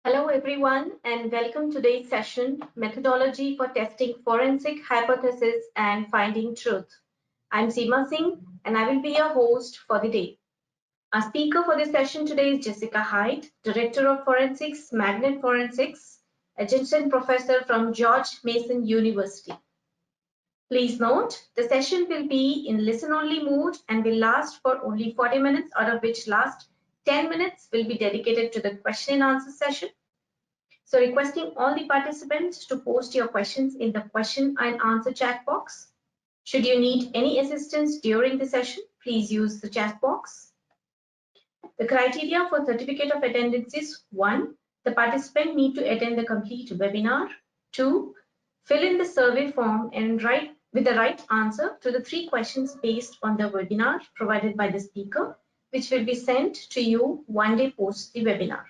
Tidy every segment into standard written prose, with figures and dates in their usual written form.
Hello everyone and welcome to today's session, Methodology for Testing Forensic Hypothesis and Finding Truth. I'm Seema Singh and I will be your host for the day. Our speaker for this session today is Jessica Hyde, Director of Forensics, Magnet Forensics, Adjunct Professor from George Mason University. Please note, the session will be in listen-only mode and will last for only 40 minutes, out of which last 10 minutes will be dedicated to the question and answer session. So requesting all the participants to post your questions in the question and answer chat box. Should you need any assistance during the session, please use the chat box. The criteria for certificate of attendance is 1. The participant need to attend the complete webinar. 2. Fill in the survey form and write with the right answer to the 3 questions based on the webinar provided by the speaker, which will be sent to you one day post the webinar.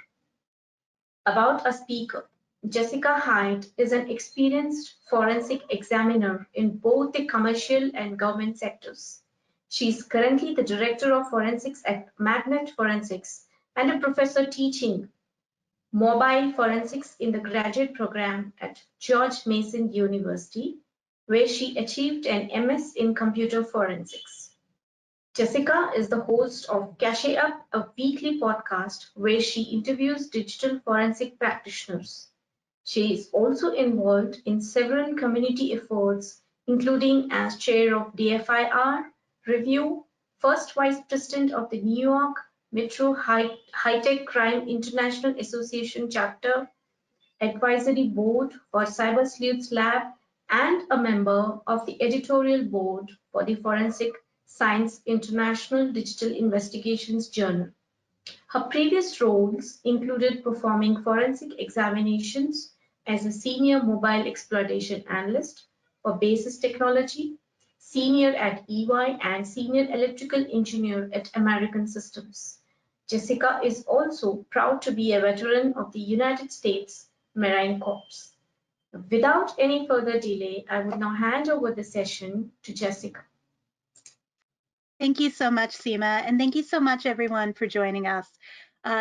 About a speaker, Jessica Hyde is an experienced forensic examiner in both the commercial and government sectors. She is currently the Director of Forensics at Magnet Forensics and a professor teaching mobile forensics in the graduate program at George Mason University, where she achieved an MS in computer forensics. Jessica is the host of Cache Up, a weekly podcast where she interviews digital forensic practitioners. She is also involved in several community efforts, including as Chair of DFIR, Review, First Vice President of the New York Metro High-Tech Crime International Association Chapter, Advisory Board for Cyber Sleuths Lab, and a member of the Editorial Board for the Forensic Science International Digital Investigations Journal. Her previous roles included performing forensic examinations as a Senior Mobile Exploitation Analyst for Basis Technology, Senior at EY, and Senior Electrical Engineer at American Systems. Jessica is also proud to be a veteran of the United States Marine Corps. Without any further delay, I would now hand over the session to Jessica. Thank you so much, Seema, and thank you so much, everyone, for joining us.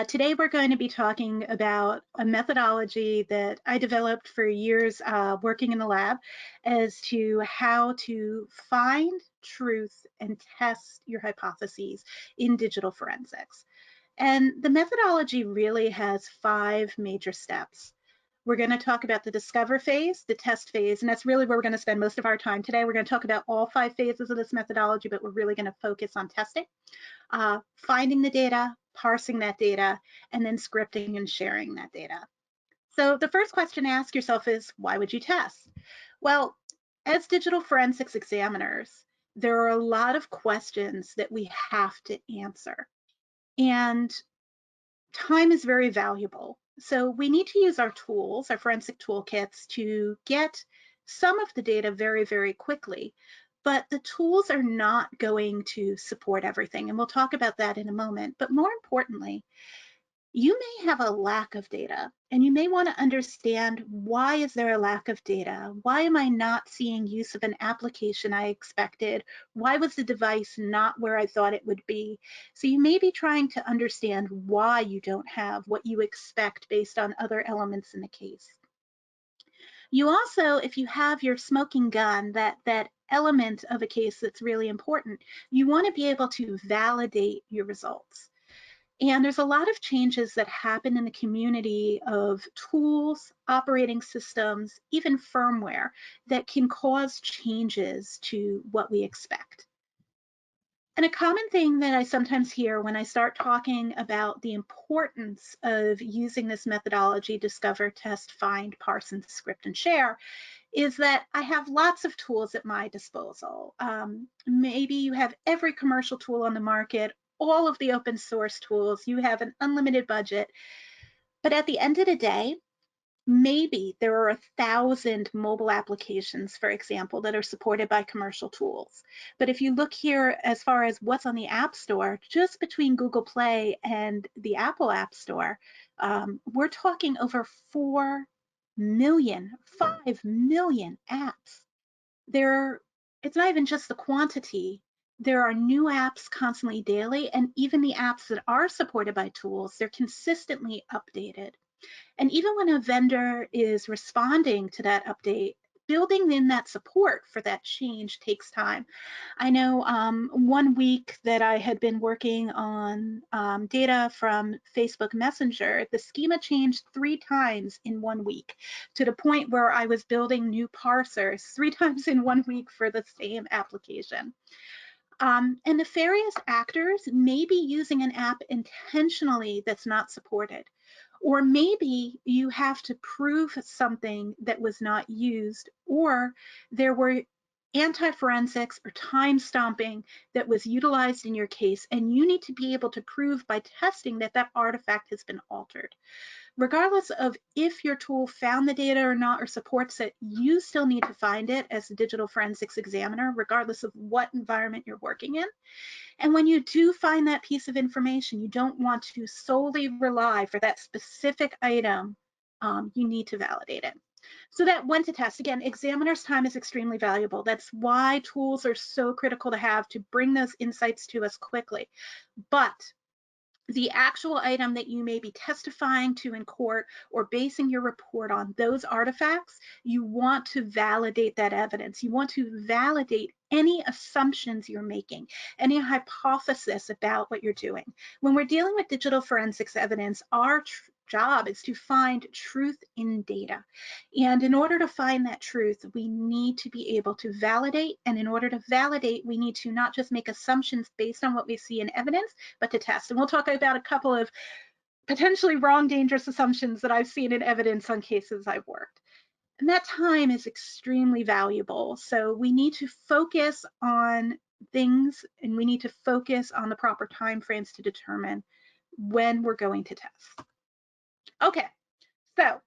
Today, we're going to be talking about a methodology that I developed for years working in the lab as to how to find truth and test your hypotheses in digital forensics. And the methodology really has 5 major steps. We're going to talk about the discover phase, the test phase, and that's really where we're going to spend most of our time today. We're going to talk about all 5 phases of this methodology, but we're really going to focus on testing, finding the data, parsing that data, and then scripting and sharing that data. So the first question to ask yourself is, why would you test? Well, as digital forensics examiners, there are a lot of questions that we have to answer, and time is very valuable. So we need to use our tools, our forensic toolkits, to get some of the data very, very quickly. But the tools are not going to support everything, and we'll talk about that in a moment. But more importantly, you may have a lack of data, and you may want to understand, why is there a lack of data? Why am I not seeing use of an application I expected? Why was the device not where I thought it would be? So you may be trying to understand why you don't have what you expect based on other elements in the case. You also, if you have your smoking gun, that element of a case that's really important, you want to be able to validate your results. And there's a lot of changes that happen in the community of tools, operating systems, even firmware, that can cause changes to what we expect. And a common thing that I sometimes hear when I start talking about the importance of using this methodology, discover, test, find, parse, and script and share, is that I have lots of tools at my disposal. Maybe you have every commercial tool on the market, all of the open source tools, you have an unlimited budget. But at the end of the day, maybe there are 1,000 mobile applications, for example, that are supported by commercial tools. But if you look here as far as what's on the App Store, just between Google Play and the Apple App Store, we're talking over 5 million apps. It's not even just the quantity. There are new apps constantly daily, and even the apps that are supported by tools, they're consistently updated. And even when a vendor is responding to that update, building in that support for that change takes time. I know 1 week that I had been working on data from Facebook Messenger, the schema changed 3 times in 1 week, to the point where I was building new parsers 3 times in 1 week for the same application. And nefarious actors may be using an app intentionally that's not supported. Or maybe you have to prove something that was not used, or there were anti-forensics or time stomping that was utilized in your case, and you need to be able to prove by testing that that artifact has been altered. Regardless of if your tool found the data or not, or supports it, you still need to find it as a digital forensics examiner, regardless of what environment you're working in. And when you do find that piece of information, you don't want to solely rely for that specific item. You need to validate it. So that when to test, again, examiner's time is extremely valuable. That's why tools are so critical to have to bring those insights to us quickly. But the actual item that you may be testifying to in court or basing your report on, those artifacts, you want to validate that evidence. You want to validate any assumptions you're making, any hypothesis about what you're doing. When we're dealing with digital forensics evidence, our job is to find truth in data. And in order to find that truth, we need to be able to validate. And in order to validate, we need to not just make assumptions based on what we see in evidence, but to test. And we'll talk about a couple of potentially wrong, dangerous assumptions that I've seen in evidence on cases I've worked. And that time is extremely valuable. So we need to focus on things, and we need to focus on the proper timeframes to determine when we're going to test. Okay, so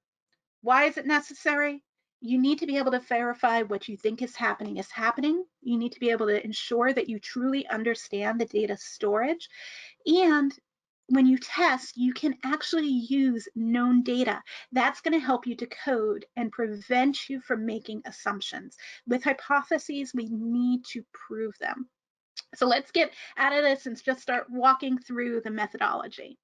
why is it necessary? You need to be able to verify what you think is happening is happening. You need to be able to ensure that you truly understand the data storage. And when you test, you can actually use known data. That's going to help you decode and prevent you from making assumptions. With hypotheses, we need to prove them. So let's get out of this and just start walking through the methodology.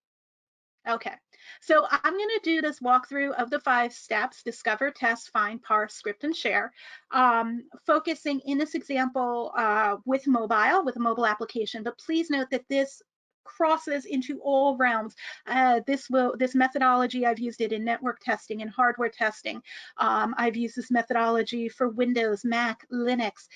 Okay, so I'm going to do this walkthrough of the 5 steps: discover, test, find, parse, script, and share, focusing in this example with a mobile application. But please note that this crosses into all realms. This methodology, I've used it in network testing and hardware testing. I've used this methodology for Windows, Mac, Linux.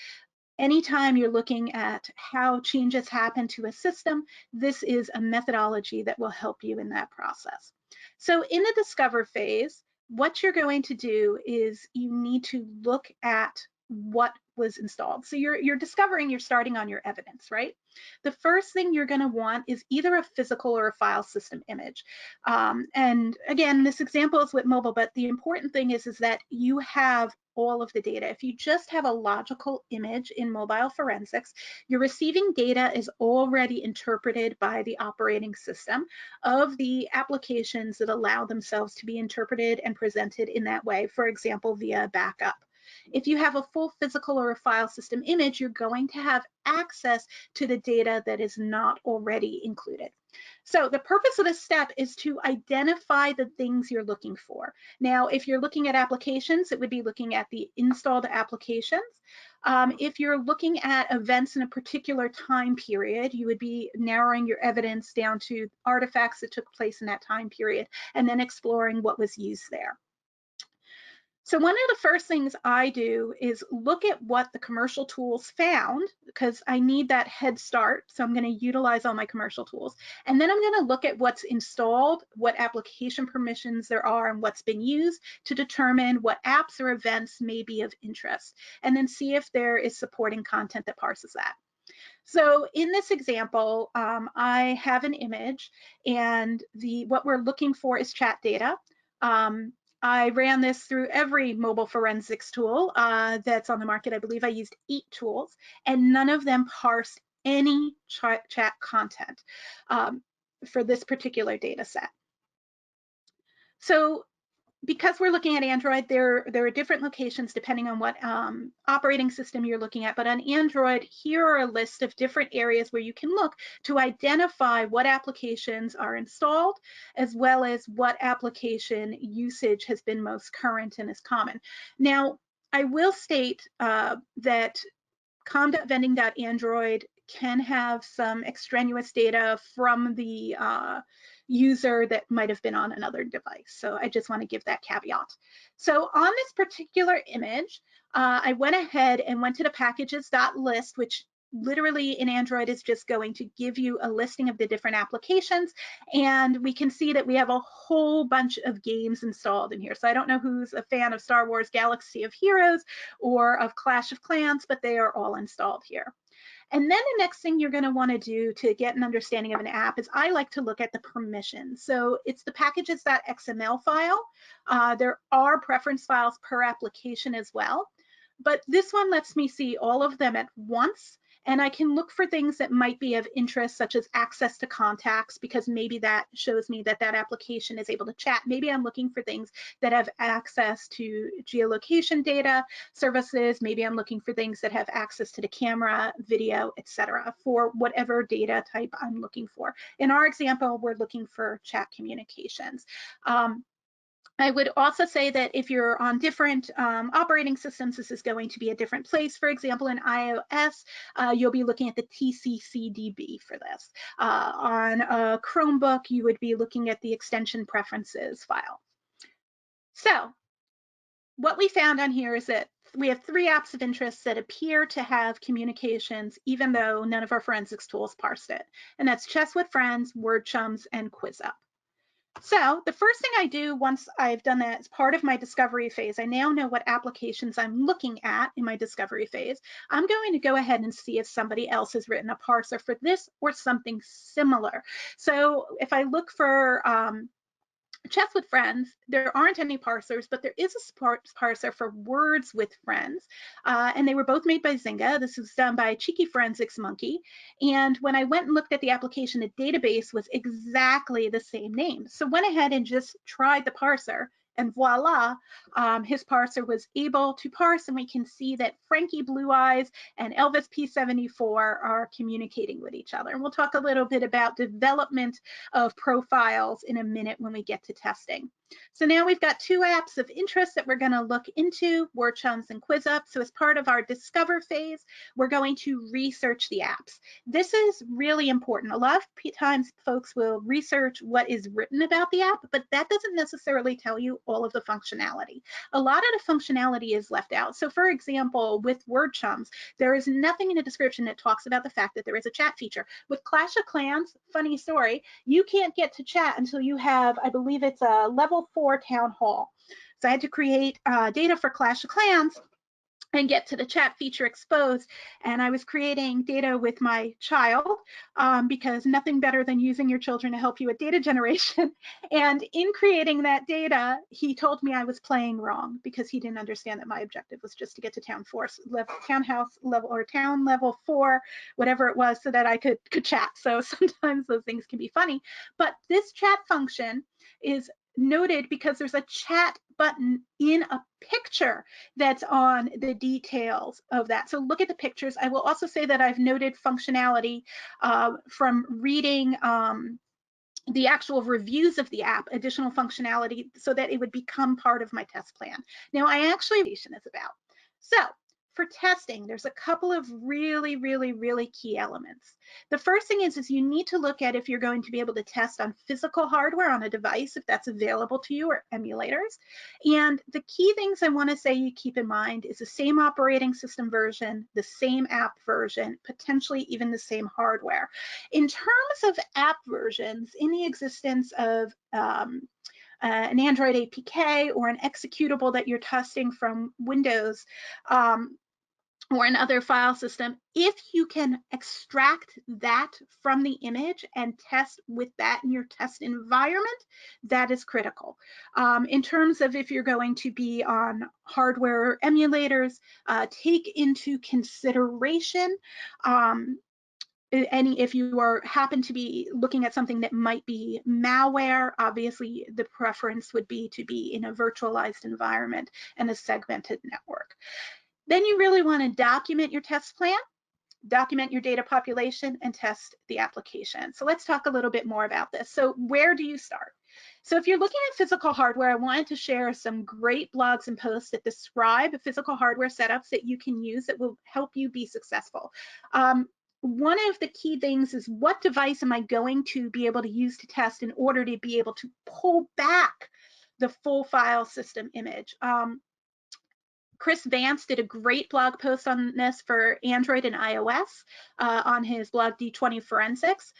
Anytime you're looking at how changes happen to a system, this is a methodology that will help you in that process. So in the discover phase, what you're going to do is you need to look at what was installed. So you're discovering, you're starting on your evidence, right? The first thing you're going to want is either a physical or a file system image. And again, this example is with mobile, but the important thing is that you have all of the data. If you just have a logical image in mobile forensics, you're receiving data is already interpreted by the operating system of the applications that allow themselves to be interpreted and presented in that way, for example, via backup. If you have a full physical or a file system image, you're going to have access to the data that is not already included. So the purpose of this step is to identify the things you're looking for. Now, if you're looking at applications, it would be looking at the installed applications. If you're looking at events in a particular time period, you would be narrowing your evidence down to artifacts that took place in that time period, and then exploring what was used there. So one of the first things I do is look at what the commercial tools found, because I need that head start. So I'm going to utilize all my commercial tools. And then I'm going to look at what's installed, what application permissions there are, and what's been used to determine what apps or events may be of interest, and then see if there is supporting content that parses that. So in this example, I have an image, and what we're looking for is chat data. I ran this through every mobile forensics tool that's on the market. I believe I used 8 tools, and none of them parsed any chat content for this particular data set. So because we're looking at Android, there are different locations depending on what operating system you're looking at. But on Android, here are a list of different areas where you can look to identify what applications are installed, as well as what application usage has been most current and is common. Now, I will state that com.vending.android can have some extraneous data from the user that might have been on another device. So I just want to give that caveat. So on this particular image, I went ahead and went to the packages.list, which literally in Android is just going to give you a listing of the different applications. And we can see that we have a whole bunch of games installed in here. So I don't know who's a fan of Star Wars Galaxy of Heroes or of Clash of Clans, but they are all installed here. And then the next thing you're going to want to do to get an understanding of an app is I like to look at the permissions. So it's the packages.xml file. There are preference files per application as well, but this one lets me see all of them at once. And I can look for things that might be of interest, such as access to contacts, because maybe that shows me that that application is able to chat. Maybe I'm looking for things that have access to geolocation data services. Maybe I'm looking for things that have access to the camera, video, etc., for whatever data type I'm looking for. In our example, we're looking for chat communications. I would also say that if you're on different operating systems, this is going to be a different place. For example, in iOS, you'll be looking at the TCCDB for this. On a Chromebook, you would be looking at the extension preferences file. So what we found on here is that we have 3 apps of interest that appear to have communications, even though none of our forensics tools parsed it. And that's Chess with Friends, Word Chums, and QuizUp. So the first thing I do once I've done that as part of my discovery phase, I now know what applications I'm looking at in my discovery phase. I'm going to go ahead and see if somebody else has written a parser for this or something similar. So if I look for Chess with Friends, there aren't any parsers, but there is a parser for Words with Friends, and they were both made by Zynga. This was done by Cheeky Forensics Monkey, and when I went and looked at the application, the database was exactly the same name. So went ahead and just tried the parser, and voila, his parser was able to parse, and we can see that Frankie Blue Eyes and Elvis P74 are communicating with each other. And we'll talk a little bit about development of profiles in a minute when we get to testing. So now we've got 2 apps of interest that we're going to look into, Word Chums and QuizUp. So as part of our discover phase, we're going to research the apps. This is really important. A lot of times folks will research what is written about the app, but that doesn't necessarily tell you all of the functionality. A lot of the functionality is left out. So for example, with Word Chums, there is nothing in the description that talks about the fact that there is a chat feature. With Clash of Clans, funny story, you can't get to chat until you have, I believe it's a level 4 town hall. So I had to create data for Clash of Clans and get to the chat feature exposed. And I was creating data with my child because nothing better than using your children to help you with data generation. And in creating that data, he told me I was playing wrong because he didn't understand that my objective was just to get to townhouse level or town level 4, whatever it was, so that I could chat. So sometimes those things can be funny. But this chat function is noted because there's a chat button in a picture that's on the details of that. So look at the pictures. I will also say that I've noted functionality from reading the actual reviews of the app, additional functionality, so that it would become part of my test plan. Now, I actually is about. So for testing, there's a couple of really key elements. The first thing is you need to look at if you're going to be able to test on physical hardware on a device, if that's available to you, or emulators. And the key things I want to say you keep in mind is the same operating system version, the same app version, potentially even the same hardware. In terms of app versions, in the existence of an Android APK or an executable that you're testing from Windows, or another file system, if you can extract that from the image and test with that in your test environment, that is critical. In terms of if you're going to be on hardware emulators, take into consideration if you happen to be looking at something that might be malware, obviously the preference would be to be in a virtualized environment and a segmented network. Then you really want to document your test plan, document your data population, and test the application. So let's talk a little bit more about this. So where do you start? So if you're looking at physical hardware, I wanted to share some great blogs and posts that describe physical hardware setups that you can use that will help you be successful. One of the key things is, what device am I going to be able to use to test in order to be able to pull back the full file system image? Chris Vance did a great blog post on this for Android and iOS on his blog D20 Forensics.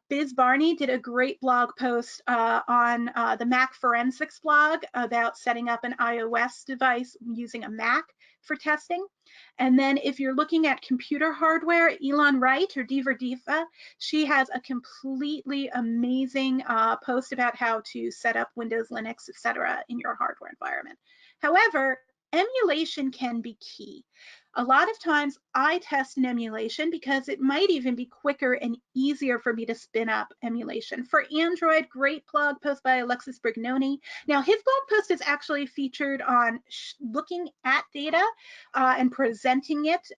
Biz Barney did a great blog post on the Mac Forensics blog about setting up an iOS device using a Mac for testing. And then if you're looking at computer hardware, Elon Wright, or Diva, she has a completely amazing post about how to set up Windows, Linux, etc. in your hardware environment. However, emulation can be key. A lot of times I test an emulation because it might even be quicker and easier for me to spin up emulation. For Android, great blog post by Alexis Brignoni. Now, his blog post is actually featured on looking at data and presenting it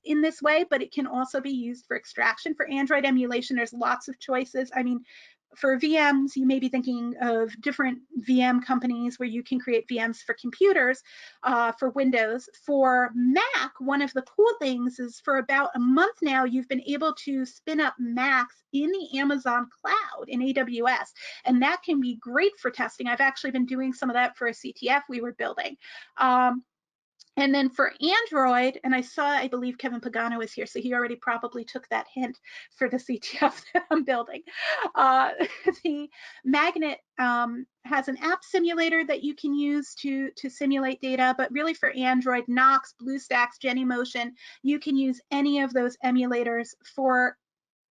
in this way, but it can also be used for extraction. For Android emulation, there's lots of choices. I mean, for VMs, you may be thinking of different VM companies where you can create VMs for computers. For Windows. For Mac, one of the cool things is, for about a month now, you've been able to spin up Macs in the Amazon cloud in AWS, and that can be great for testing. I've actually been doing some of that for a CTF we were building. And then for Android, and I believe Kevin Pagano is here, so he already probably took that hint for the CTF that I'm building. The Magnet has an app simulator that you can use to simulate data, but really for Android, Knox, BlueStacks, Genymotion, you can use any of those emulators. For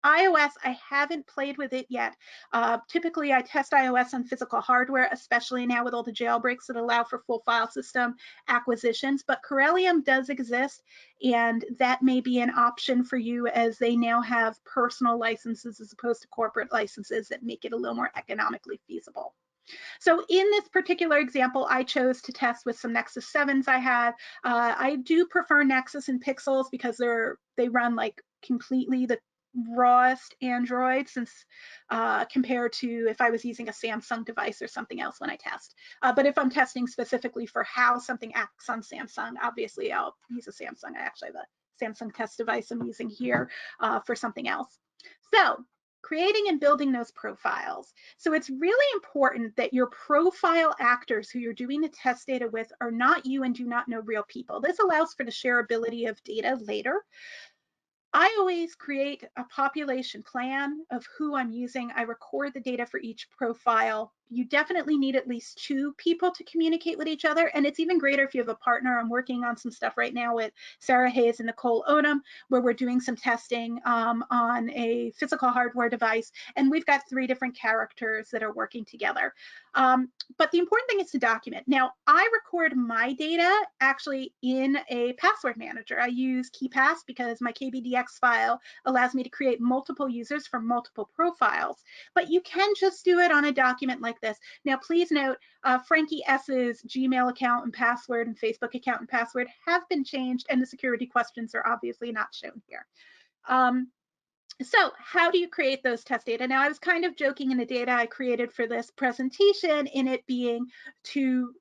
iOS, I haven't played with it yet. Typically, I test iOS on physical hardware, especially now with all the jailbreaks that allow for full file system acquisitions. But Corellium does exist, and that may be an option for you, as they now have personal licenses as opposed to corporate licenses that make it a little more economically feasible. So in this particular example, I chose to test with some Nexus 7s I had. I do prefer Nexus and Pixels because they run like completely the rawest Android, since compared to if I was using a Samsung device or something else when I test. But if I'm testing specifically for how something acts on Samsung, obviously I'll use a Samsung. I actually have a Samsung test device I'm using here for something else. So creating and building those profiles. So it's really important that your profile actors who you're doing the test data with are not you and do not know real people. This allows for the shareability of data later. I always create a population plan of who I'm using. I record the data for each profile. You definitely need at least 2 people to communicate with each other. And it's even greater if you have a partner. I'm working on some stuff right now with Sarah Hayes and Nicole Odom, where we're doing some testing on a physical hardware device. And we've got 3 different characters that are working together. But the important thing is to document. Now, I record my data actually in a password manager. I use KeePass because my KBDX file allows me to create multiple users from multiple profiles. But you can just do it on a document like this. Now, please note, Frankie S's Gmail account and password and Facebook account and password have been changed, and the security questions are obviously not shown here. So how do you create those test data? Now, I was kind of joking in the data I created for this presentation in it being 2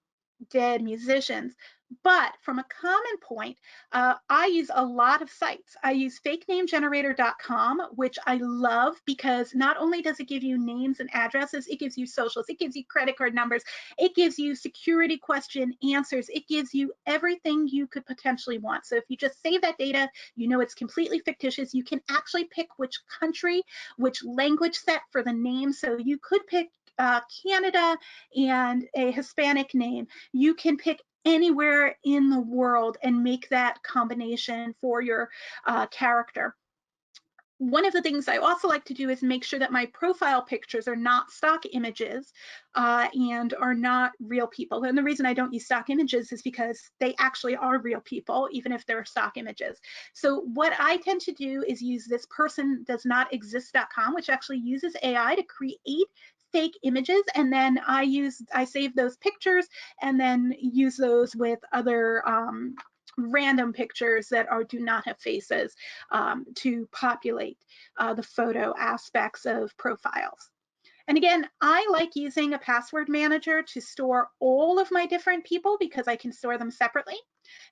dead musicians. But from a common point, I use a lot of sites. I use fakenamegenerator.com, which I love because not only does it give you names and addresses, it gives you socials, it gives you credit card numbers, it gives you security question answers, it gives you everything you could potentially want. So if you just save that data, you know it's completely fictitious. You can actually pick which country, which language set for the name. So you could pick Canada and a Hispanic name. You can pick anywhere in the world and make that combination for your character. One of the things I also like to do is make sure that my profile pictures are not stock images and are not real people. And the reason I don't use stock images is because they actually are real people, even if they're stock images. So what I tend to do is use this persondoesnotexist.com, which actually uses AI to create fake images, and then I save those pictures and then use those with other random pictures that do not have faces to populate the photo aspects of profiles. And again, I like using a password manager to store all of my different people because I can store them separately.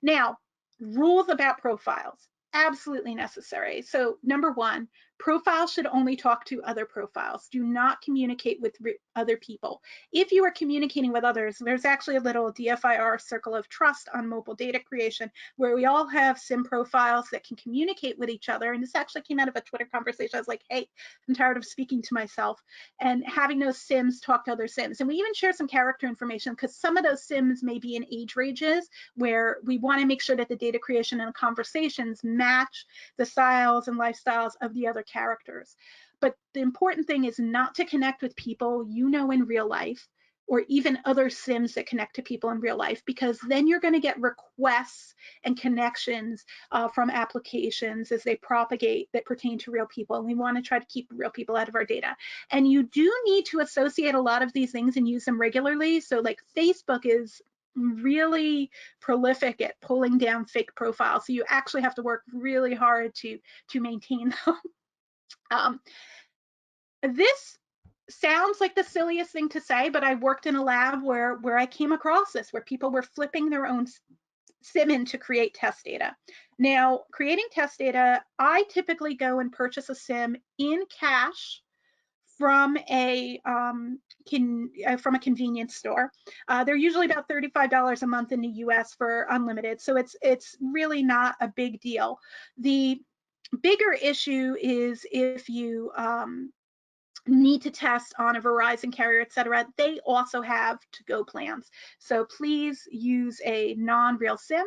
Now, rules about profiles, absolutely necessary. So number one, profiles should only talk to other profiles. Do not communicate with other people. If you are communicating with others, there's actually a little DFIR circle of trust on mobile data creation where we all have SIM profiles that can communicate with each other. And this actually came out of a Twitter conversation. I was like, hey, I'm tired of speaking to myself, and having those SIMs talk to other SIMs. And we even share some character information because some of those SIMs may be in age ranges where we want to make sure that the data creation and conversations match the styles and lifestyles of the other characters. But the important thing is not to connect with people you know in real life, or even other SIMs that connect to people in real life, because then you're going to get requests and connections from applications as they propagate that pertain to real people. And we want to try to keep real people out of our data. And you do need to associate a lot of these things and use them regularly. So like Facebook is really prolific at pulling down fake profiles. So you actually have to work really hard to maintain them. This sounds like the silliest thing to say, but I worked in a lab where I came across this, where people were flipping their own SIM in to create test data. Now, creating test data, I typically go and purchase a SIM in cash from a convenience store. They're usually about $35 a month in the US for unlimited, so it's really not a big deal. The bigger issue is if you need to test on a Verizon carrier, etc., they also have to-go plans. So please use a non-real SIM.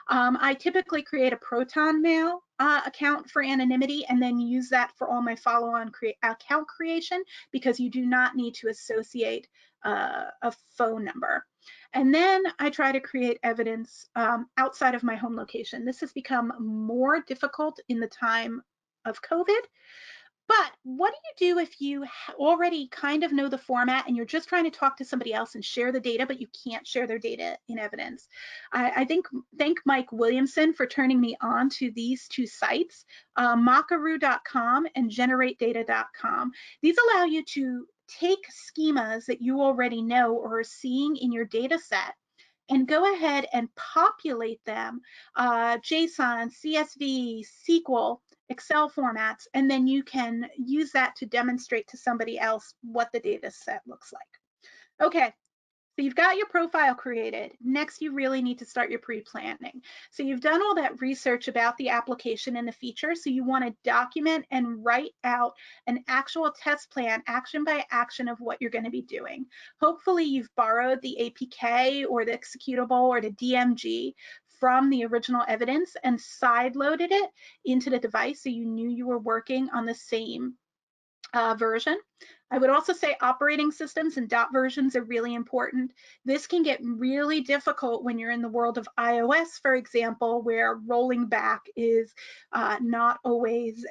I typically create a Proton Mail account for anonymity and then use that for all my follow-on account creation, because you do not need to associate a phone number. And then I try to create evidence outside of my home location. This has become more difficult in the time of COVID. But what do you do if you already kind of know the format and you're just trying to talk to somebody else and share the data, but you can't share their data in evidence? I thank Mike Williamson for turning me on to these two sites, Makaroo.com and GenerateData.com. These allow you to take schemas that you already know or are seeing in your data set and go ahead and populate them, JSON, CSV, SQL, Excel formats, and then you can use that to demonstrate to somebody else what the data set looks like. Okay, so you've got your profile created. Next, you really need to start your pre-planning. So you've done all that research about the application and the feature, so you want to document and write out an actual test plan, action by action, of what you're going to be doing. Hopefully you've borrowed the APK or the executable or the DMG from the original evidence and sideloaded it into the device so you knew you were working on the same version. I would also say operating systems and dot versions are really important. This can get really difficult when you're in the world of iOS, for example, where rolling back is not always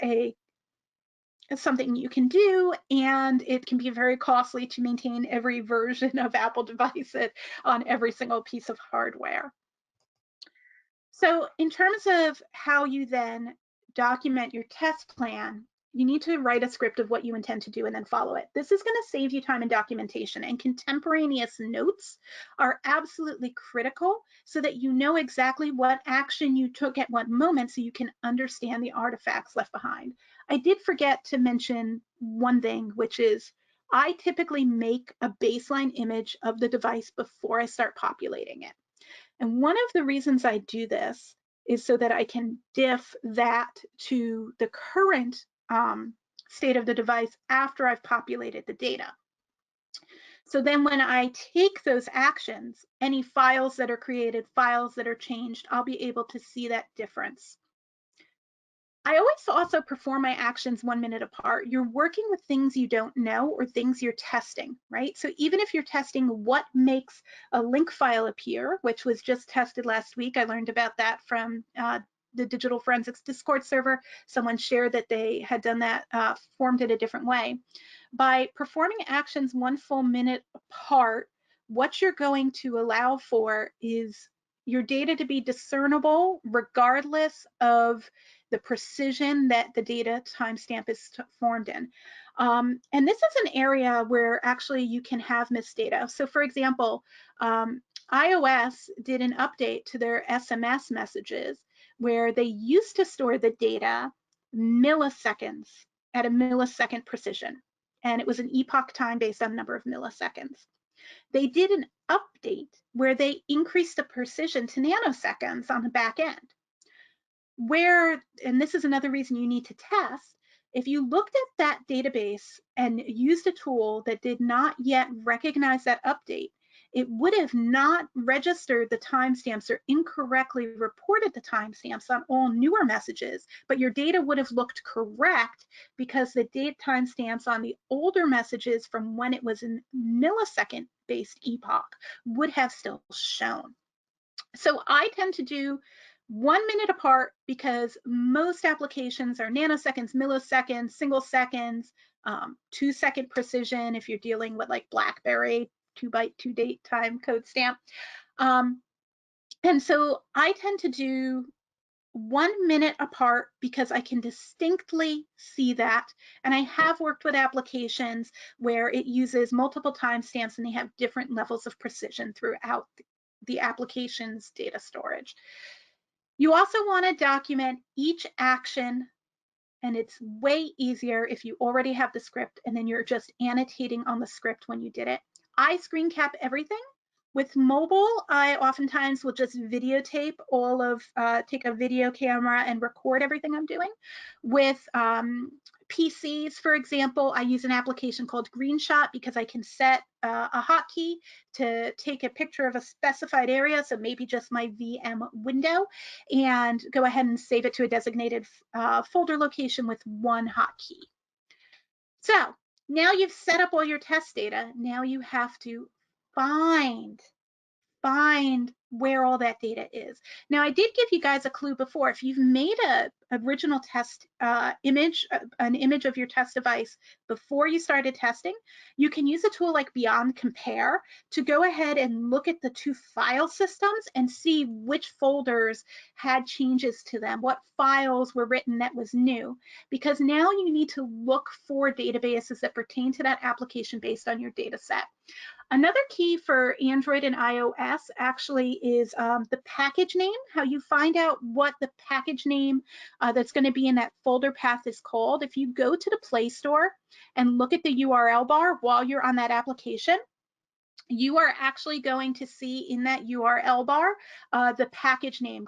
something you can do, and it can be very costly to maintain every version of Apple devices on every single piece of hardware. So in terms of how you then document your test plan, you need to write a script of what you intend to do and then follow it. This is going to save you time in documentation, and contemporaneous notes are absolutely critical so that you know exactly what action you took at what moment so you can understand the artifacts left behind. I did forget to mention one thing, which is I typically make a baseline image of the device before I start populating it. And one of the reasons I do this is so that I can diff that to the current state of the device after I've populated the data. So then when I take those actions, any files that are created, files that are changed, I'll be able to see that difference. I always also perform my actions 1 minute apart. You're working with things you don't know or things you're testing, right? So even if you're testing what makes a link file appear, which was just tested last week, I learned about that from the Digital Forensics Discord server. Someone shared that they had done that, formed it a different way. By performing actions 1 full minute apart, what you're going to allow for is your data to be discernible regardless of the precision that the data timestamp is formed in. And this is an area where actually you can have missed data. So for example, iOS did an update to their SMS messages where they used to store the data milliseconds at a millisecond precision. And it was an epoch time based on number of milliseconds. They did an update where they increased the precision to nanoseconds on the back end. Where, and this is another reason you need to test, if you looked at that database and used a tool that did not yet recognize that update, it would have not registered the timestamps or incorrectly reported the timestamps on all newer messages, but your data would have looked correct because the date timestamps on the older messages from when it was in millisecond based epoch would have still shown. So I tend to do 1 minute apart because most applications are nanoseconds, milliseconds, single seconds, 2-second precision if you're dealing with like BlackBerry, 2-byte, 2-date time code stamp. And so I tend to do 1 minute apart because I can distinctly see that. And I have worked with applications where it uses multiple timestamps and they have different levels of precision throughout the application's data storage. You also want to document each action, and it's way easier if you already have the script and then you're just annotating on the script when you did it. I screen cap everything. With mobile, I oftentimes will just videotape all of, take a video camera and record everything I'm doing. With PCs, for example, I use an application called GreenShot because I can set a hotkey to take a picture of a specified area, so maybe just my VM window, and go ahead and save it to a designated folder location with one hotkey. So now you've set up all your test data. Now you have to find where all that data is. Now, I did give you guys a clue before. If you've made a original test image, an image of your test device before you started testing, you can use a tool like Beyond Compare to go ahead and look at the two file systems and see which folders had changes to them, what files were written that was new, because now you need to look for databases that pertain to that application based on your data set. Another key for Android and iOS actually is the package name, how you find out what the package name that's going to be in that folder path is called. If you go to the Play Store and look at the URL bar while you're on that application, you are actually going to see in that URL bar the package name,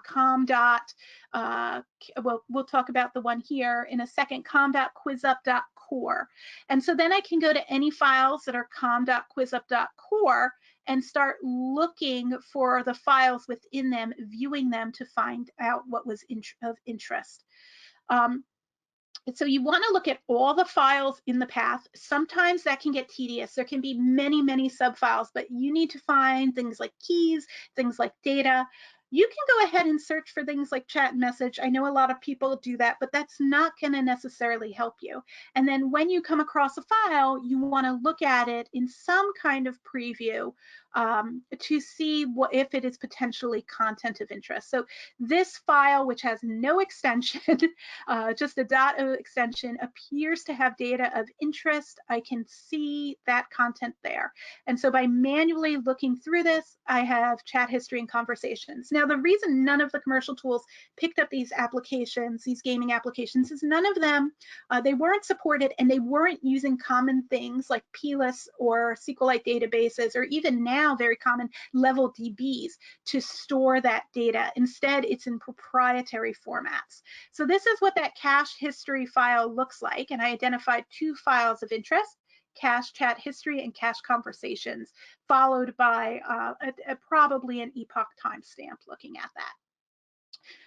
well, we'll talk about the one here in a second, com.quizup.core. And so then I can go to any files that are com.quizup.core and start looking for the files within them, viewing them to find out what was of interest. So you want to look at all the files in the path. Sometimes that can get tedious. There can be many, many subfiles, but you need to find things like keys, things like data. You can go ahead and search for things like chat and message. I know a lot of people do that, but that's not going to necessarily help you. And then when you come across a file, you want to look at it in some kind of preview to see if it is potentially content of interest. So this file, which has no extension, just a .o extension, appears to have data of interest. I can see that content there. And so by manually looking through this, I have chat history and conversations. Now, the reason none of the commercial tools picked up these applications, these gaming applications, is none of them, they weren't supported and they weren't using common things like PLIS or SQLite databases, or even now very common level DBs to store that data. Instead, it's in proprietary formats. So this is what that cache history file looks like. And I identified two files of interest: cache chat history and cache conversations, followed by probably an epoch timestamp looking at that.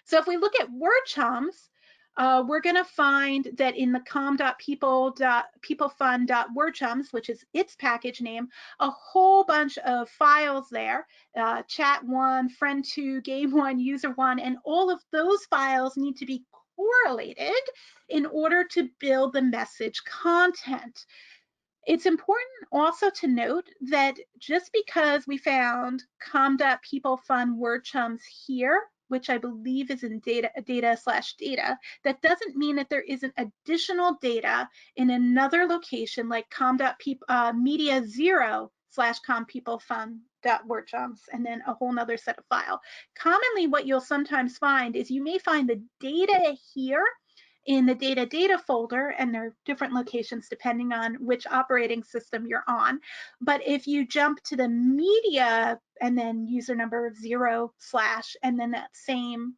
So if we look at word chums, we're going to find that in the com.peoplefun.wordchums, which is its package name, a whole bunch of files there, chat1, friend2, game1, user1, and all of those files need to be correlated in order to build the message content. It's important also to note that just because we found com.peoplefun.wordchums here, which I believe is in data, that doesn't mean that there isn't additional data in another location like com.media0/com.peoplefun.wordchums, and then a whole nother set of file. Commonly, what you'll sometimes find is you may find the data here in the data folder, and there are different locations depending on which operating system you're on. But if you jump to the media and then user number 0/ and then that same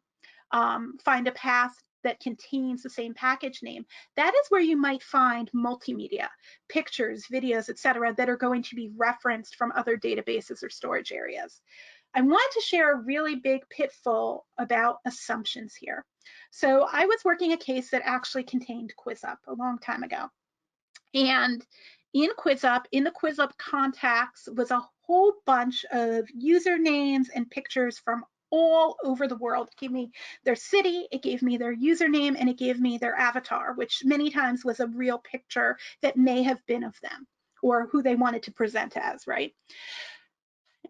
find a path that contains the same package name, that is where you might find multimedia, pictures, videos, etc., that are going to be referenced from other databases or storage areas. I want to share a really big pitfall about assumptions here. So I was working a case that actually contained QuizUp a long time ago. And in QuizUp, in the QuizUp contacts was a whole bunch of usernames and pictures from all over the world. It gave me their city, it gave me their username, and it gave me their avatar, which many times was a real picture that may have been of them or who they wanted to present as, right?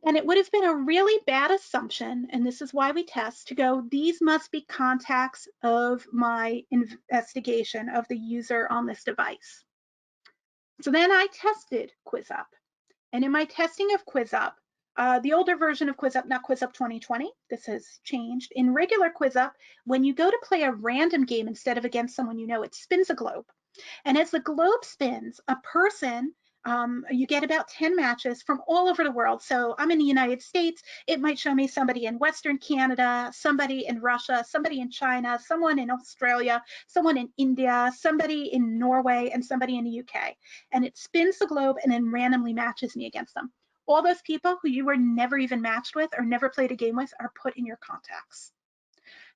And it would have been a really bad assumption, and this is why we test, to go, these must be contacts of my investigation of the user on this device. So then I tested QuizUp. And in my testing of QuizUp, the older version of QuizUp, not QuizUp 2020, this has changed. In regular QuizUp, when you go to play a random game instead of against someone you know, it spins a globe. And as the globe spins, a person, you get about 10 matches from all over the world. So I'm in the United States, it might show me somebody in Western Canada, somebody in Russia, somebody in China, someone in Australia, someone in India, somebody in Norway, and somebody in the UK. And it spins the globe and then randomly matches me against them. All those people who you were never even matched with or never played a game with are put in your contacts.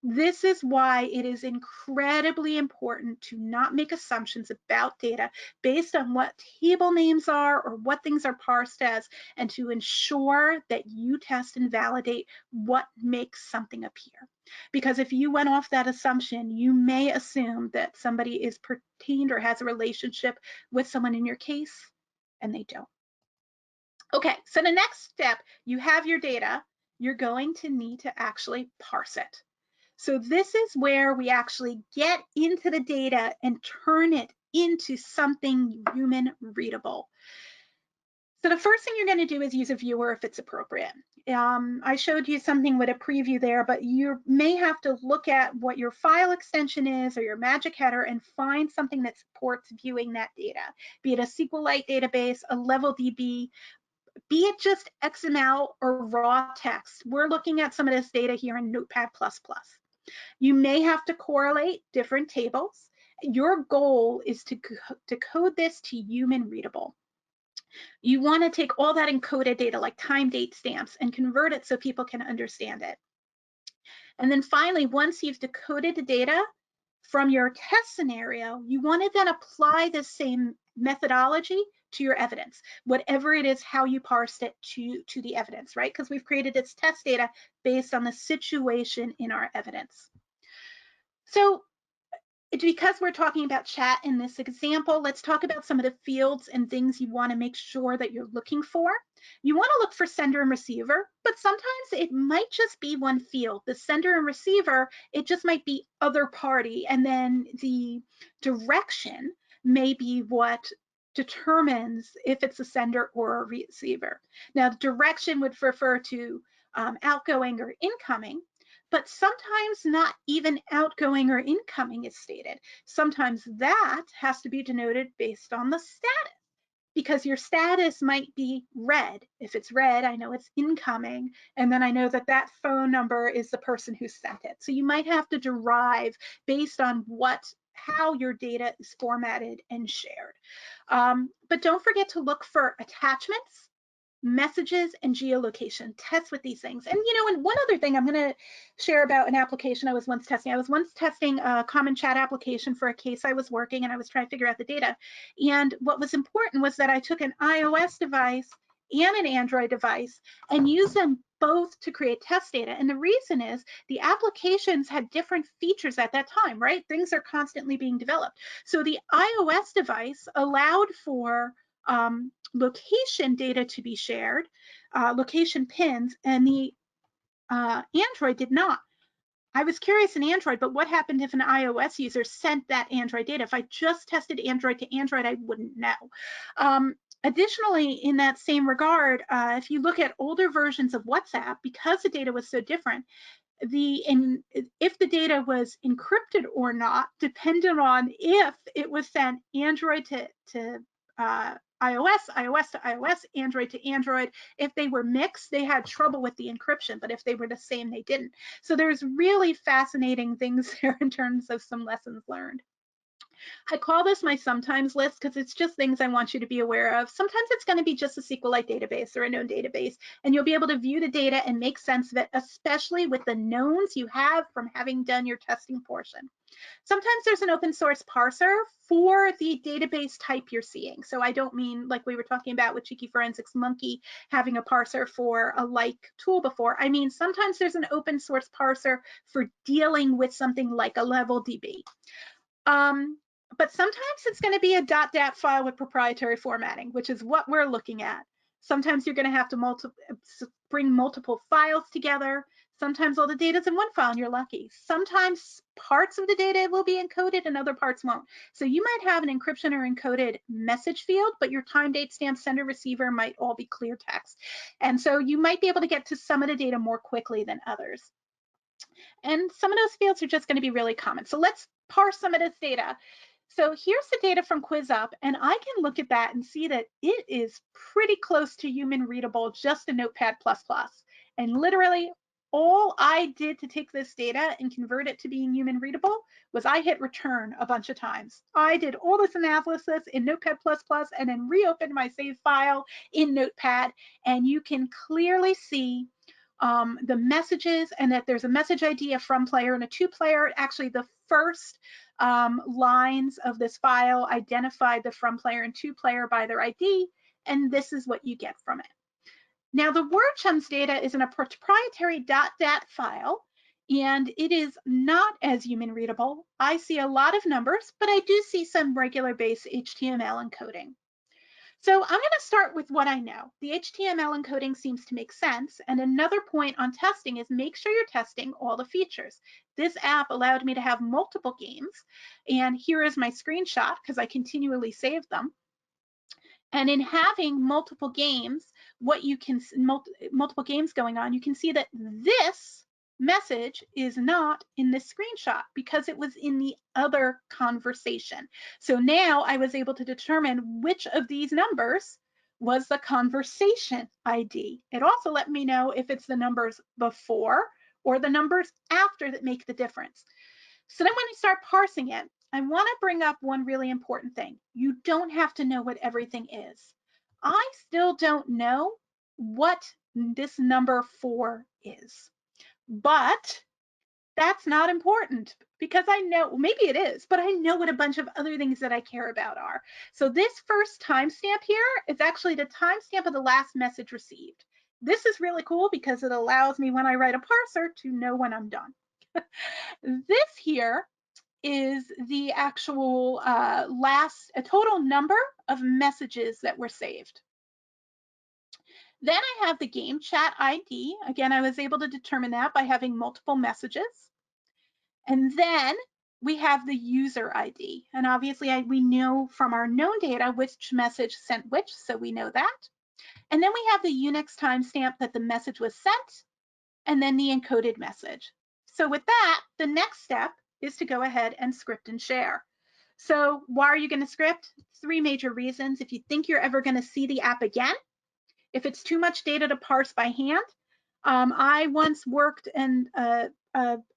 This is why it is incredibly important to not make assumptions about data based on what table names are or what things are parsed as, and to ensure that you test and validate what makes something appear. Because if you went off that assumption, you may assume that somebody is pertained or has a relationship with someone in your case, and they don't. Okay, so the next step, you have your data, you're going to need to actually parse it. So this is where we actually get into the data and turn it into something human readable. So the first thing you're going to do is use a viewer if it's appropriate. I showed you something with a preview there, but you may have to look at what your file extension is or your magic header and find something that supports viewing that data, be it a SQLite database, a level DB, be it just XML or raw text. We're looking at some of this data here in Notepad++. You may have to correlate different tables. Your goal is to code this to human readable. You want to take all that encoded data like time, date stamps and convert it so people can understand it. And then finally, once you've decoded the data from your test scenario, you want to then apply the same methodology to your evidence, whatever it is, how you parsed it to the evidence, right? Because we've created this test data based on the situation in our evidence. So because we're talking about chat in this example, let's talk about some of the fields and things you want to make sure that you're looking for. You want to look for sender and receiver, but sometimes it might just be one field. The sender and receiver, it just might be other party, and then the direction may be what determines if it's a sender or a receiver. Now, the direction would refer to outgoing or incoming, but sometimes not even outgoing or incoming is stated. Sometimes that has to be denoted based on the status, because your status might be red. If it's red, I know it's incoming, and then I know that that phone number is the person who sent it. So you might have to derive based on how your data is formatted and shared. But don't forget to look for attachments. messages and geolocation. Test with these things. And and one other thing I'm going to share about an application I was once testing. I was once testing a common chat application for a case I was working, and I was trying to figure out the data. And what was important was that I took an iOS device and an Android device and used them both to create test data. And the reason is the applications had different features at that time, right? Things are constantly being developed. So the iOS device allowed for location data to be shared, location pins, and the Android did not. I was curious in Android, but what happened if an iOS user sent that Android data? If I just tested Android to Android, I wouldn't know. Additionally, in that same regard, if you look at older versions of WhatsApp, because the data was so different, if the data was encrypted or not depended on if it was sent Android to iOS, iOS to iOS, Android to Android. If they were mixed, they had trouble with the encryption, but if they were the same, they didn't. So there's really fascinating things there in terms of some lessons learned. I call this my sometimes list because it's just things I want you to be aware of. Sometimes it's going to be just a SQLite database or a known database, and you'll be able to view the data and make sense of it, especially with the knowns you have from having done your testing portion. Sometimes there's an open source parser for the database type you're seeing. So I don't mean like we were talking about with Cheeky Forensics Monkey having a parser for a like tool before. I mean, sometimes there's an open source parser for dealing with something like a level DB. But sometimes it's going to be a .dat file with proprietary formatting, which is what we're looking at. Sometimes you're going to have to bring multiple files together. Sometimes all the data's in one file and you're lucky. Sometimes parts of the data will be encoded and other parts won't. So you might have an encryption or encoded message field, but your time, date, stamp, sender, receiver might all be clear text. And so you might be able to get to some of the data more quickly than others. And some of those fields are just going to be really common. So let's parse some of this data. So here's the data from QuizUp, and I can look at that and see that it is pretty close to human readable, just a Notepad++. And literally all I did to take this data and convert it to being human readable was I hit return a bunch of times. I did all this analysis in Notepad++ and then reopened my save file in Notepad, and you can clearly see the messages and that there's a message ID, a from player, and a to player. Actually, the first lines of this file identify the from player and to player by their ID, and this is what you get from it. Now, the word chums data is in a proprietary .dat file, and it is not as human readable. I see a lot of numbers, but I do see some regular base HTML encoding. So I'm going to start with what I know. The HTML encoding seems to make sense. And another point on testing is make sure you're testing all the features. This app allowed me to have multiple games. And here is my screenshot because I continually save them. And in having multiple games, multiple games going on, you can see that this message is not in this screenshot because it was in the other conversation. So now I was able to determine which of these numbers was the conversation ID. It also let me know if it's the numbers before or the numbers after that make the difference. So then when I start parsing it, I want to bring up one really important thing. You don't have to know what everything is. I still don't know what this number 4 is, but that's not important because I know, maybe it is, but I know what a bunch of other things that I care about are. So this first timestamp here is actually the timestamp of the last message received. This is really cool because it allows me when I write a parser to know when I'm done. This here is the actual total number of messages that were saved. Then I have the game chat ID. Again, I was able to determine that by having multiple messages. And then we have the user ID. And obviously we know from our known data which message sent which, so we know that. And then we have the Unix timestamp that the message was sent, and then the encoded message. So with that, the next step is to go ahead and script and share. So why are you going to script? 3 major reasons. If you think you're ever going to see the app again, if it's too much data to parse by hand. I once worked in a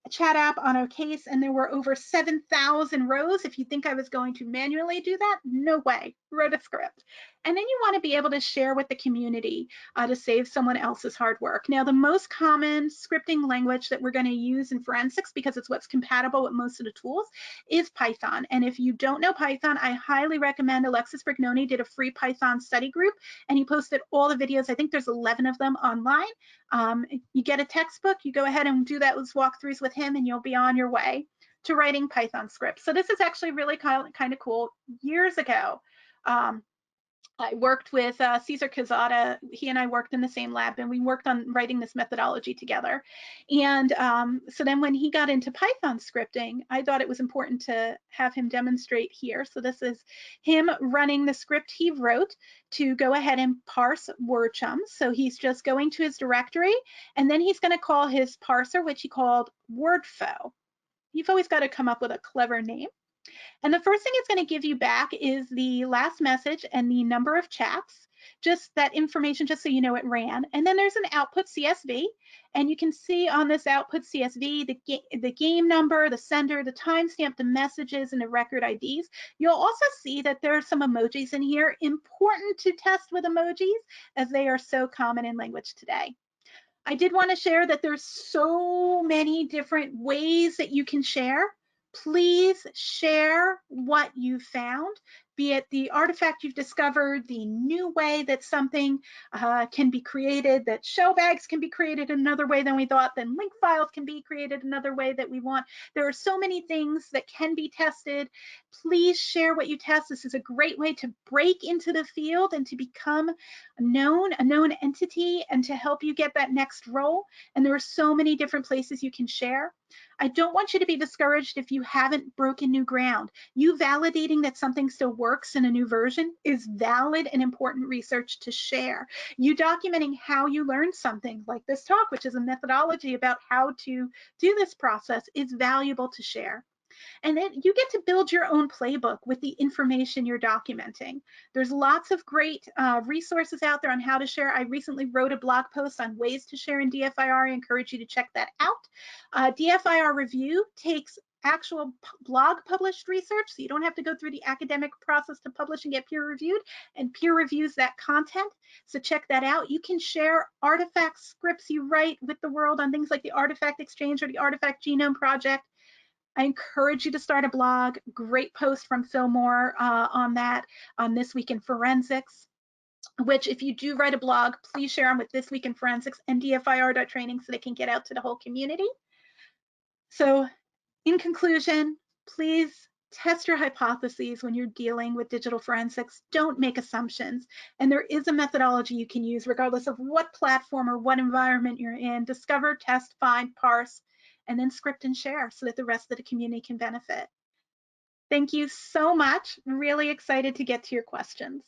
chat app on a case and there were over 7,000 rows. If you think I was going to manually do that, no way. wrote a script. And then you want to be able to share with the community to save someone else's hard work. Now, the most common scripting language that we're going to use in forensics, because it's what's compatible with most of the tools, is Python. And if you don't know Python, I highly recommend Alexis Brignoni did a free Python study group, and he posted all the videos. I think there's 11 of them online. You get a textbook, you go ahead and do those walkthroughs with him, and you'll be on your way to writing Python scripts. So this is actually really kind of cool. Years ago, I worked with Cesar Quezada. He and I worked in the same lab, and we worked on writing this methodology together. And so then when he got into Python scripting, I thought it was important to have him demonstrate here. So this is him running the script he wrote to go ahead and parse word chums. So he's just going to his directory, and then he's going to call his parser, which he called wordfo. You've always got to come up with a clever name. And the first thing it's going to give you back is the last message and the number of chats, just that information, just so you know it ran. And then there's an output CSV, and you can see on this output CSV the game number, the sender, the timestamp, the messages, and the record IDs. You'll also see that there are some emojis in here, important to test with emojis as they are so common in language today. I did want to share that there's so many different ways that you can share. Please share what you found, be it the artifact you've discovered, the new way that something can be created, that shell bags can be created another way than we thought, then link files can be created another way that we want. There are so many things that can be tested. Please share what you test. This is a great way to break into the field and to become a known entity, and to help you get that next role. And there are so many different places you can share. I don't want you to be discouraged if you haven't broken new ground. You validating that something still works in a new version is valid and important research to share. You documenting how you learned something, like this talk, which is a methodology about how to do this process, is valuable to share. And then you get to build your own playbook with the information you're documenting. There's lots of great resources out there on how to share. I recently wrote a blog post on ways to share in DFIR. I encourage you to check that out. DFIR Review takes actual blog published research, so you don't have to go through the academic process to publish and get peer reviewed, and peer reviews that content. So check that out. You can share artifact scripts you write with the world on things like the Artifact Exchange or the Artifact Genome Project. I encourage you to start a blog. Great post from Phil Moore on that on This Week in Forensics, which if you do write a blog, please share them with This Week in Forensics and DFIR.training so they can get out to the whole community. So in conclusion, please test your hypotheses when you're dealing with digital forensics. Don't make assumptions. And there is a methodology you can use regardless of what platform or what environment you're in. Discover, test, find, parse, and then script and share so that the rest of the community can benefit. Thank you so much. I'm really excited to get to your questions.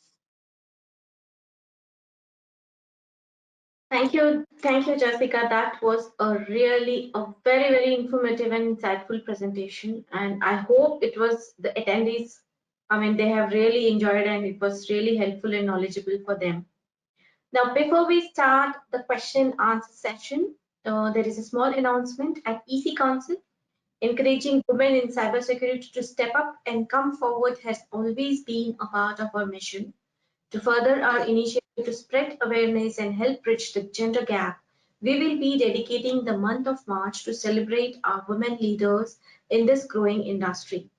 Thank you, Jessica. That was a very, very informative and insightful presentation. And I hope it was the attendees, I mean, they have really enjoyed, and it was really helpful and knowledgeable for them. Now, before we start the question and answer session, there is a small announcement. At EC Council, encouraging women in cybersecurity to step up and come forward has always been a part of our mission. To further our initiative to spread awareness and help bridge the gender gap, we will be dedicating the month of March to celebrate our women leaders in this growing industry.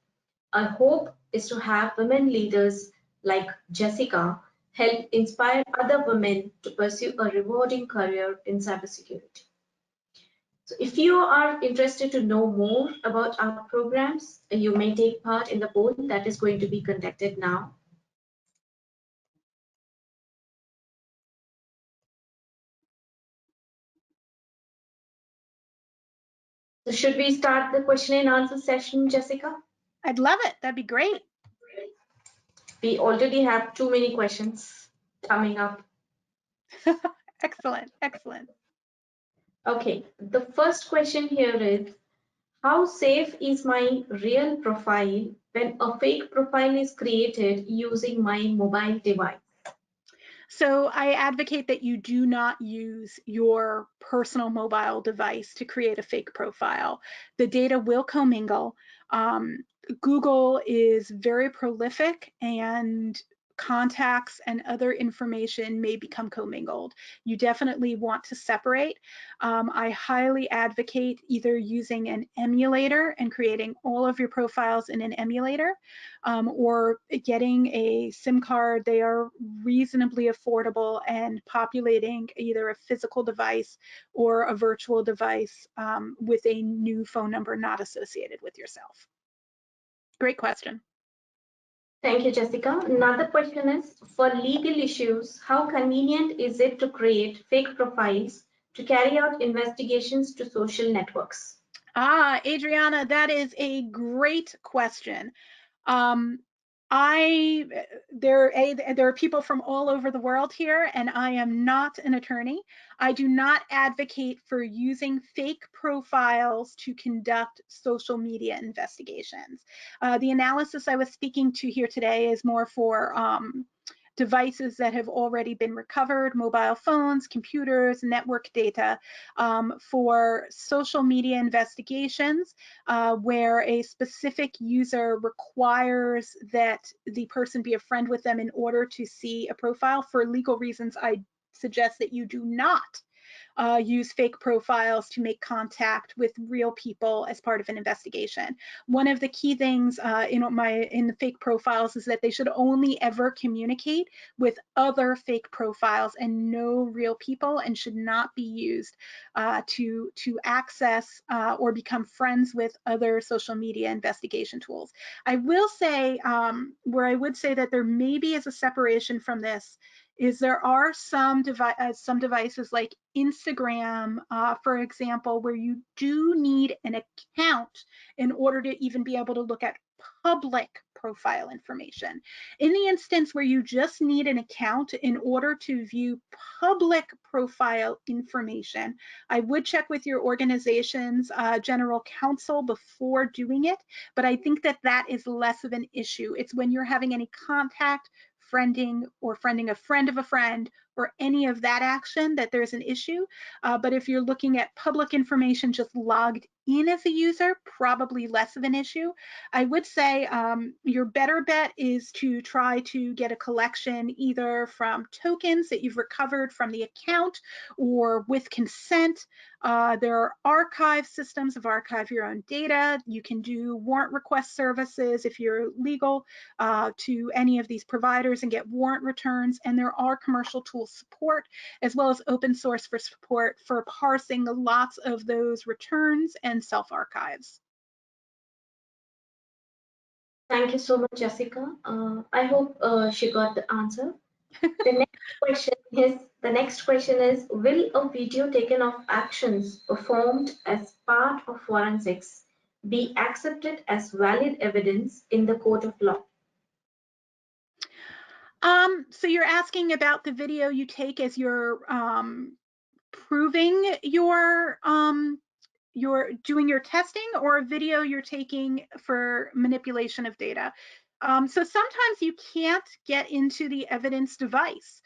Our hope is to have women leaders like Jessica help inspire other women to pursue a rewarding career in cybersecurity. So if you are interested to know more about our programs, you may take part in the poll that is going to be conducted now. So should we start the question and answer session, Jessica? I'd love it. That'd be great. We already have too many questions coming up. Excellent, excellent. Okay, the first question here is, how safe is my real profile when a fake profile is created using my mobile device? So I advocate that you do not use your personal mobile device to create a fake profile. The data will commingle. Google is very prolific, and contacts and other information may become commingled. You definitely want to separate. I highly advocate either using an emulator and creating all of your profiles in an emulator, or getting a SIM card. They are reasonably affordable, and populating either a physical device or a virtual device with a new phone number not associated with yourself. Great question. Thank you, Jessica. Another question is, for legal issues, how convenient is it to create fake profiles to carry out investigations to social networks? Adriana, that is a great question. There are people from all over the world here, and I am not an attorney. I do not advocate for using fake profiles to conduct social media investigations. The analysis I was speaking to here today is more for devices that have already been recovered, mobile phones, computers, network data, for social media investigations, where a specific user requires that the person be a friend with them in order to see a profile. For legal reasons, I suggest that you do not use fake profiles to make contact with real people as part of an investigation. One of the key things in the fake profiles is that they should only ever communicate with other fake profiles and no real people, and should not be used to access or become friends with other social media investigation tools. I will say, where I would say that there maybe is a separation from this, is there are some devices like Instagram, for example, where you do need an account in order to even be able to look at public profile information. In the instance where you just need an account in order to view public profile information, I would check with your organization's general counsel before doing it, but I think that that is less of an issue. It's when you're having any contact, friending, or friending a friend of a friend, or any of that action, that there's an issue. But if you're looking at public information just logged in as a user, probably less of an issue. I would say your better bet is to try to get a collection either from tokens that you've recovered from the account or with consent. There are archive systems of archive your own data. You can do warrant request services if you're legal to any of these providers and get warrant returns. And there are commercial tool support as well as open source for support for parsing lots of those returns and self-archives. Thank you so much, Jessica. I hope she got the answer. The next question is, will a video taken of actions performed as part of forensics be accepted as valid evidence in the court of law? So you're asking about the video you take as you're proving you're doing your testing, or a video you're taking for manipulation of data. So sometimes you can't get into the evidence device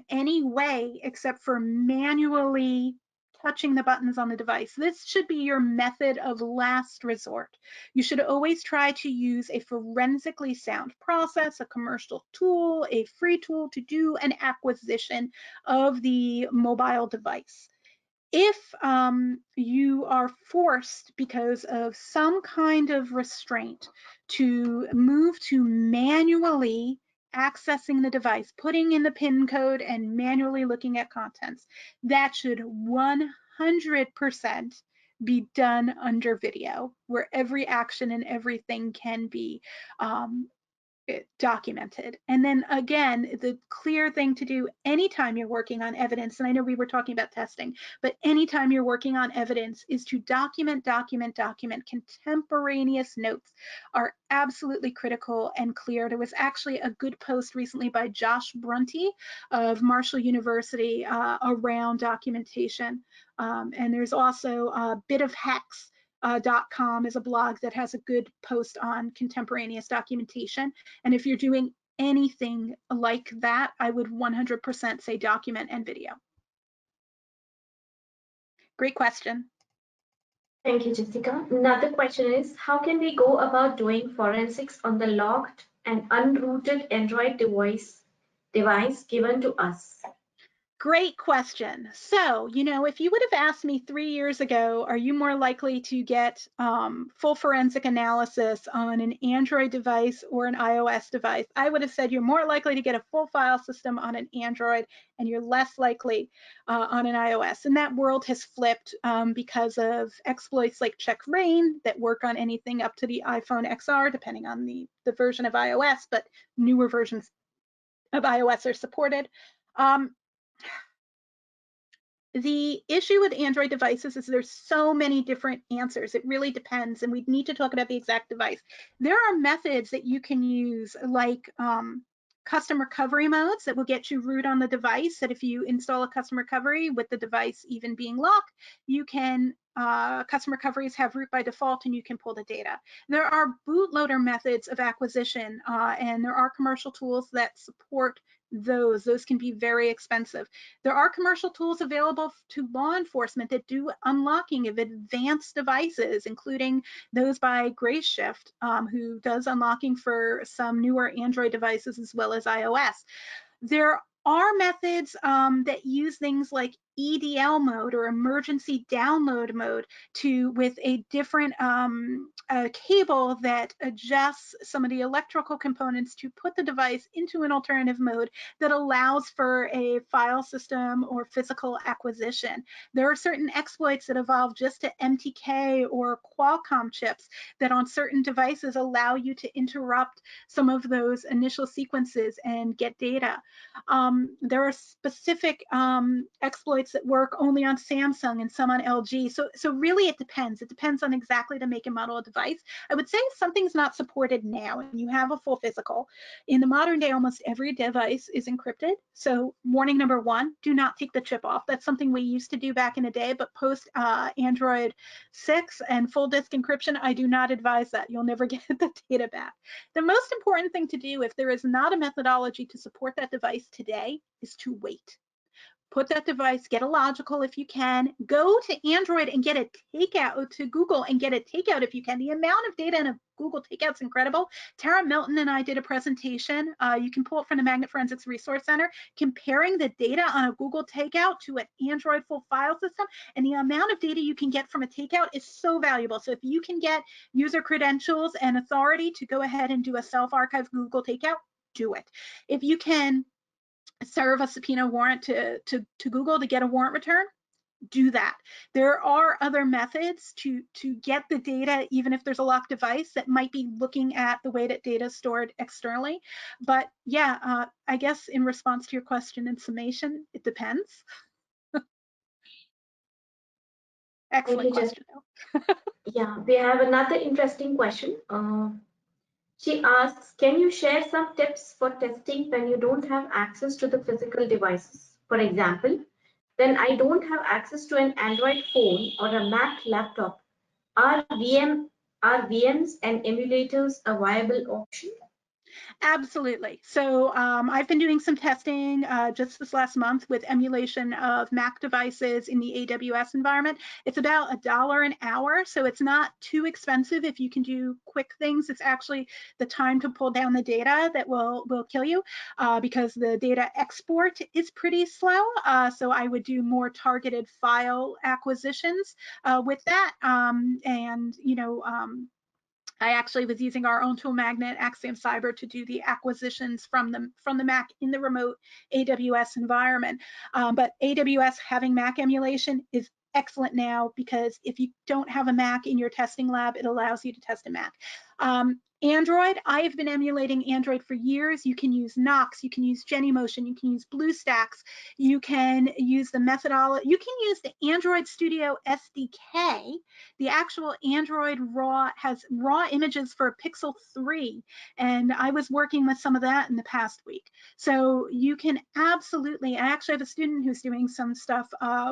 any way except for manually touching the buttons on the device. This should be your method of last resort. You should always try to use a forensically sound process, a commercial tool, a free tool to do an acquisition of the mobile device. If you are forced because of some kind of restraint to move to manually accessing the device, putting in the PIN code and manually looking at contents, that should 100% be done under video, where every action and everything can be documented. And then again, the clear thing to do anytime you're working on evidence, and I know we were talking about testing, but anytime you're working on evidence, is to document. Contemporaneous notes are absolutely critical and clear. There was actually a good post recently by Josh Brunty of Marshall University around documentation. And there's also a bit of Hex. .com is a blog that has a good post on contemporaneous documentation. And if you're doing anything like that, I would 100% say document and video. Great question. Thank you, Jessica. Another question is, how can we go about doing forensics on the logged an unrooted Android device given to us? Great question. So, if you would have asked me 3 years ago, are you more likely to get full forensic analysis on an Android device or an iOS device, I would have said you're more likely to get a full file system on an Android and you're less likely on an iOS. And that world has flipped because of exploits like check rain that work on anything up to the iPhone XR, depending on the version of iOS, but newer versions of iOS are supported. The issue with Android devices is there's so many different answers. It really depends, and we need to talk about the exact device. There are methods that you can use, like custom recovery modes that will get you root on the device, that if you install a custom recovery with the device even being locked, you can, custom recoveries have root by default and you can pull the data. There are bootloader methods of acquisition, and there are commercial tools that support those. Those can be very expensive. There are commercial tools available to law enforcement that do unlocking of advanced devices, including those by Grayshift, who does unlocking for some newer Android devices as well as iOS. There are methods that use things like EDL mode or emergency download mode with a different cable that adjusts some of the electrical components to put the device into an alternative mode that allows for a file system or physical acquisition. There are certain exploits that evolve just to MTK or Qualcomm chips that on certain devices allow you to interrupt some of those initial sequences and get data. There are specific exploits that work only on Samsung and some on LG. So really it depends. It depends on exactly the make and model of device. I would say if something's not supported now and you have a full physical, in the modern day, almost every device is encrypted. So warning number one, do not take the chip off. That's something we used to do back in the day, but post Android 6 and full disk encryption, I do not advise that. You'll never get the data back. The most important thing to do if there is not a methodology to support that device today is to wait. Put that device, get a logical if you can, go to Android and get a takeout, to Google and get a takeout if you can. The amount of data in a Google takeout is incredible. Tara Milton and I did a presentation, you can pull it from the Magnet Forensics Resource Center, comparing the data on a Google takeout to an Android full file system, and the amount of data you can get from a takeout is so valuable. So if you can get user credentials and authority to go ahead and do a self-archive Google takeout, do it. If you can serve a subpoena warrant to Google to get a warrant return, do that. There are other methods to get the data, even if there's a locked device that might be looking at the way that data is stored externally. But yeah, I guess in response to your question in summation, it depends. Excellent question. Yeah, we have another interesting question. She asks, can you share some tips for testing when you don't have access to the physical devices? For example, when I don't have access to an Android phone or a Mac laptop, are VMs and emulators a viable option? Absolutely. So I've been doing some testing just this last month with emulation of Mac devices in the AWS environment. It's about $1 an hour, so it's not too expensive if you can do quick things. It's actually the time to pull down the data that will kill you because the data export is pretty slow. So I would do more targeted file acquisitions with that. I actually was using our own tool magnet, Axiom Cyber, to do the acquisitions from the Mac in the remote AWS environment. But AWS having Mac emulation is excellent now because if you don't have a Mac in your testing lab, it allows you to test a Mac. Android, I've been emulating Android for years. You can use Knox, you can use Genymotion, you can use BlueStacks, you can use the methodology, you can use the Android Studio SDK. The actual Android has raw images for Pixel 3, and I was working with some of that in the past week. So you can absolutely, I actually have a student who's doing some stuff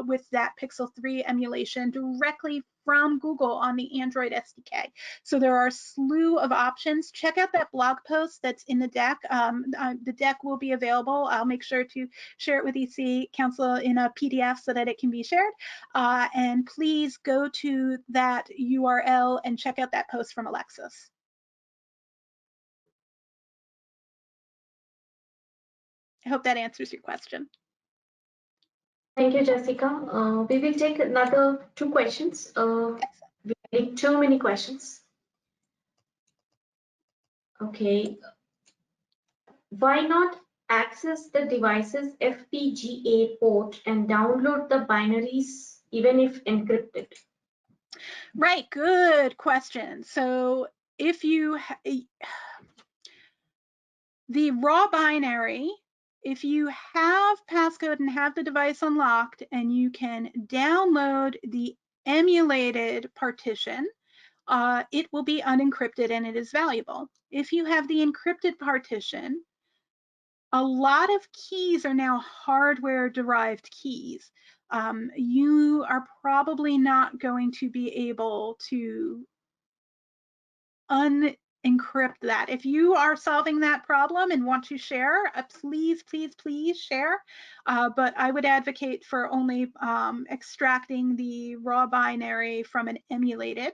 with that Pixel 3 emulation directly from Google on the Android SDK. So there are a slew of options. Check out that blog post that's in the deck. The deck will be available. I'll make sure to share it with EC Council in a PDF so that it can be shared. And please go to that URL and check out that post from Alexis. hope that answers your question. Thank you, Jessica. We will take another 2 questions. We're getting too many questions. Okay. Why not access the device's FPGA port and download the binaries even if encrypted? Right, good question. So if you, the raw binary, if you have passcode and have the device unlocked and you can download the emulated partition, it will be unencrypted and it is valuable. If you have the encrypted partition, a lot of keys are now hardware-derived keys. You are probably not going to be able to unencrypt that. If you are solving that problem and want to share, please, please, please share. But I would advocate for only extracting the raw binary from an emulated.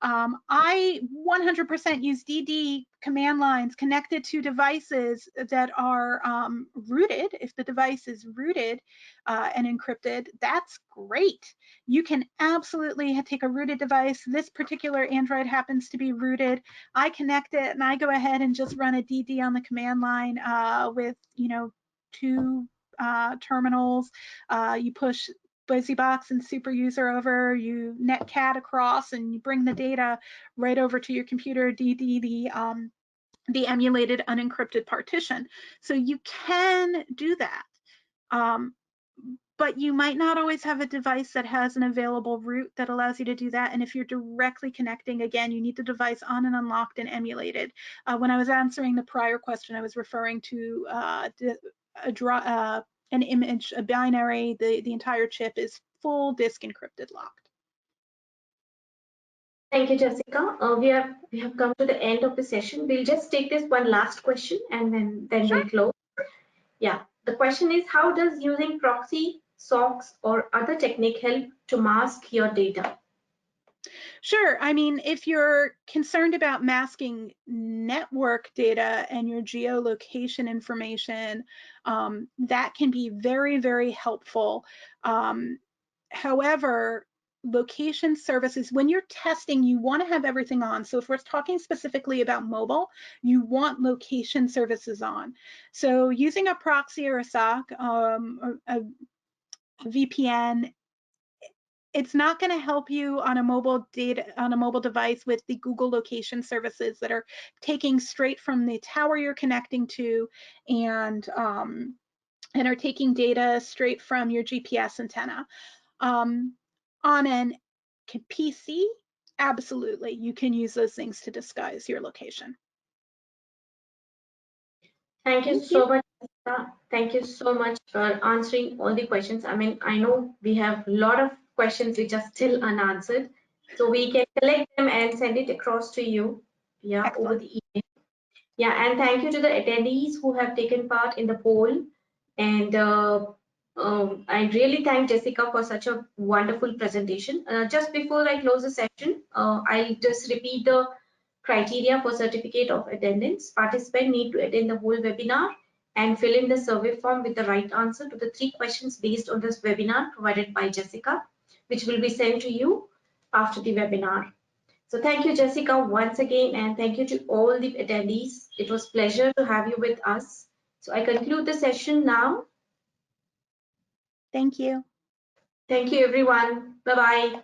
I 100% use DD command lines connected to devices that are rooted. If the device is rooted and encrypted, that's great. You can absolutely take a rooted device. This particular Android happens to be rooted. I connect it and I go ahead and just run a DD on the command line with, 2 terminals. You push BusyBox and super user over, you netcat across, and you bring the data right over to your computer, DD the emulated unencrypted partition. So you can do that. But you might not always have a device that has an available root that allows you to do that. And if you're directly connecting, again, you need the device on and unlocked and emulated. When I was answering the prior question, I was referring to an image, a binary. The entire chip is full disk encrypted locked. Thank you, Jessica. We have come to the end of the session. We'll just take this one last question and then Sure. we'll close. Yeah, the question is, how does using proxy, socks, or other technique help to mask your data? Sure. I mean, if you're concerned about masking network data and your geolocation information, that can be very, very helpful. However, location services, when you're testing, you want to have everything on. So if we're talking specifically about mobile, you want location services on. So using a proxy or a SOC, a VPN, it's not going to help you on a mobile device with the Google location services that are taking straight from the tower you're connecting to and are taking data straight from your GPS antenna. On an PC, absolutely, you can use those things to disguise your location. Thank you so much, Jessica. Thank you so much for answering all the questions. I mean, I know we have a lot of questions which are still unanswered, so we can collect them and send it across to you, over the email. Yeah, and thank you to the attendees who have taken part in the poll. And I really thank Jessica for such a wonderful presentation. Just before I close the session, I'll just repeat the criteria for certificate of attendance. Participants need to attend the whole webinar and fill in the survey form with the right answer to the 3 questions based on this webinar provided by Jessica, which will be sent to you after the webinar. So thank you, Jessica, once again, and thank you to all the attendees. It was a pleasure to have you with us. So I conclude the session now. Thank you. Thank you, everyone. Bye-bye.